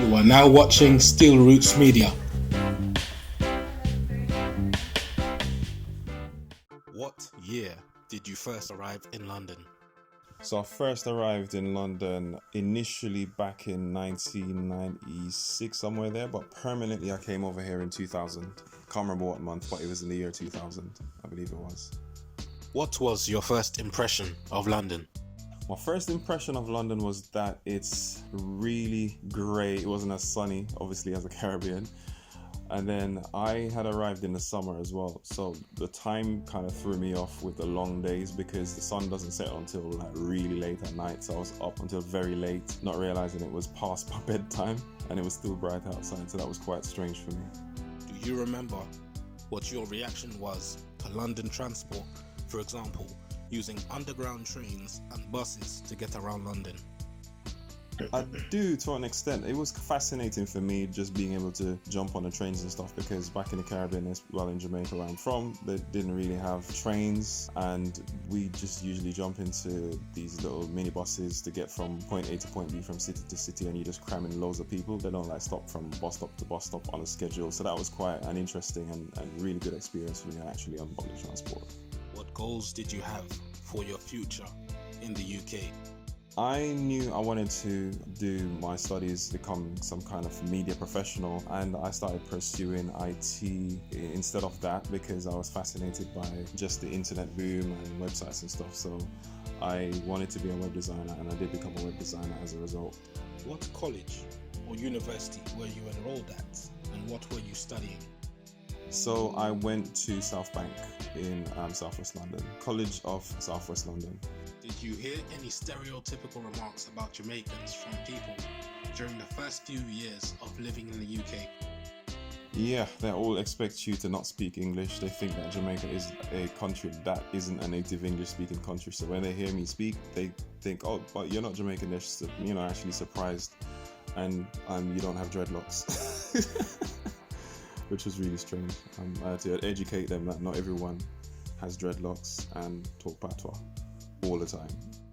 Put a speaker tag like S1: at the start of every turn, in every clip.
S1: You are now watching Steel Roots Media. What year did you first arrive in London?
S2: So I first arrived in London initially back in 1996, somewhere there, but permanently I came over here in 2000. Can't remember what month, but it was in the year 2000, I believe it was.
S1: What was your first impression of London?
S2: My first impression of London was that it's really grey. It wasn't as sunny, obviously, as a Caribbean. And then I had arrived in the summer as well, so the time kind of threw me off with the long days because the sun doesn't set until like really late at night. So I was up until very late, not realizing it was past my bedtime and it was still bright outside, so that was quite strange for me.
S1: Do you remember what your reaction was to London transport, for example, using underground trains and buses to get around London?
S2: I do, to an extent. It was fascinating for me just being able to jump on the trains and stuff, because back in the Caribbean, as well in Jamaica where I'm from, they didn't really have trains, and we just usually jump into these little minibuses to get from point A to point B, from city to city, and you just cram in loads of people. They don't like stop from bus stop to bus stop on a schedule, so that was quite an interesting and really good experience for me actually on public transport.
S1: What goals did you have for your future in the UK?
S2: I knew I wanted to do my studies, become some kind of media professional, and I started pursuing IT instead of that because I was fascinated by just the internet boom and websites and stuff. So I wanted to be a web designer, and I did become a web designer as a result.
S1: What college or university were you enrolled at, and what were you studying?
S2: So I went to South Bank in Southwest London, College of Southwest London.
S1: Did you hear any stereotypical remarks about Jamaicans from people during the first few years of living in the UK?
S2: Yeah, they all expect you to not speak English. They think that Jamaica is a country that isn't a native English speaking country. So when they hear me speak, they think, oh, but you're not Jamaican. They're actually surprised. And you don't have dreadlocks. Which was really strange. I had to educate them that not everyone has dreadlocks and talk patois all the time.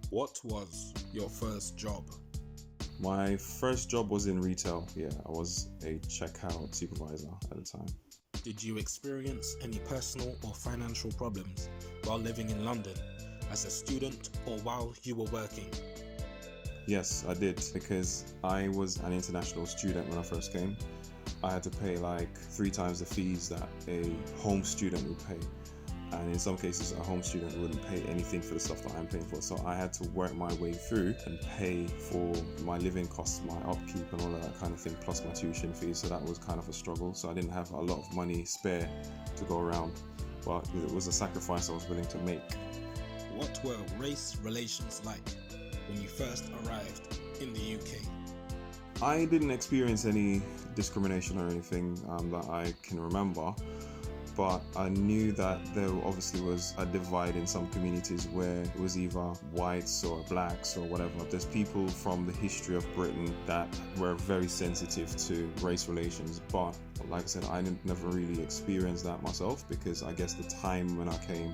S1: What was your first job?
S2: My first job was in retail. Yeah, I was a checkout supervisor at the time.
S1: Did you experience any personal or financial problems while living in London as a student or while you were working?
S2: Yes, I did, because I was an international student when I first came. I had to pay like 3 times the fees that a home student would pay. And in some cases, a home student wouldn't pay anything for the stuff that I'm paying for. So I had to work my way through and pay for my living costs, my upkeep and all of that kind of thing, plus my tuition fees. So that was kind of a struggle. So I didn't have a lot of money spare to go around, but it was a sacrifice I was willing to make.
S1: What were race relations like when you first arrived in the UK?
S2: I didn't experience any discrimination or anything that I can remember. But I knew that there obviously was a divide in some communities where it was either whites or blacks or whatever. There's people from the history of Britain that were very sensitive to race relations, but like I said, I never really experienced that myself, because I guess the time when I came,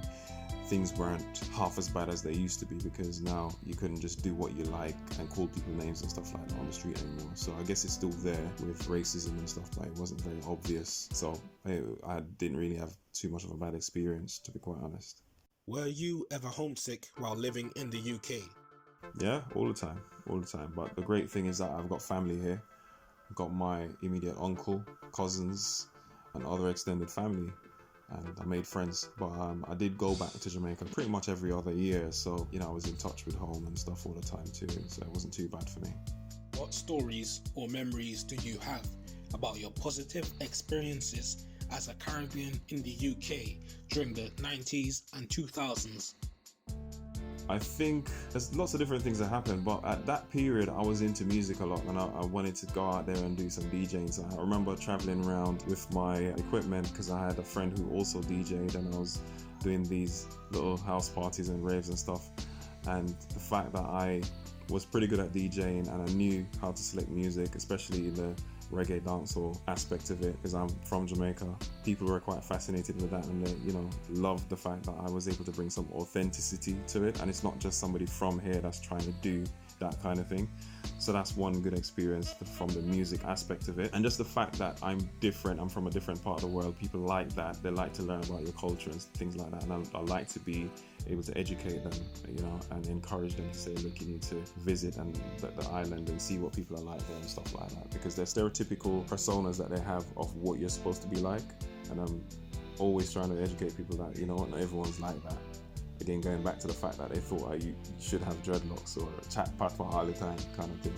S2: things weren't half as bad as they used to be, because now you couldn't just do what you like and call people names and stuff like that on the street anymore. So I guess it's still there with racism and stuff, but it wasn't very obvious. So I didn't really have too much of a bad experience, to be quite honest.
S1: Were you ever homesick while living in the UK?
S2: Yeah, all the time. But the great thing is that I've got family here. I've got my immediate uncle, cousins, and other extended family. And I made friends, but I did go back to Jamaica pretty much every other year, so I was in touch with home and stuff all the time too, so it wasn't too bad for me.
S1: What stories or memories do you have about your positive experiences as a Caribbean in the UK during the 90s and 2000s?
S2: I think there's lots of different things that happened, but at that period I was into music a lot, and I wanted to go out there and do some DJing. So I remember traveling around with my equipment because I had a friend who also DJ'd, and I was doing these little house parties and raves and stuff. And the fact that I was pretty good at DJing and I knew how to select music, especially the reggae dancehall aspect of it, because I'm from Jamaica. People were quite fascinated with that, and they, loved the fact that I was able to bring some authenticity to it, and it's not just somebody from here that's trying to do that kind of thing. So that's one good experience from the music aspect of it. And just the fact that I'm different, I'm from a different part of the world. People like that. They like to learn about your culture and things like that. And I like to be able to educate them, and encourage them to say, look, you need to visit and the island and see what people are like there and stuff like that. Because they're stereotypical personas that they have of what you're supposed to be like. And I'm always trying to educate people that, not everyone's like that. Again, going back to the fact that they thought you should have dreadlocks or chat patois all the time kind of thing.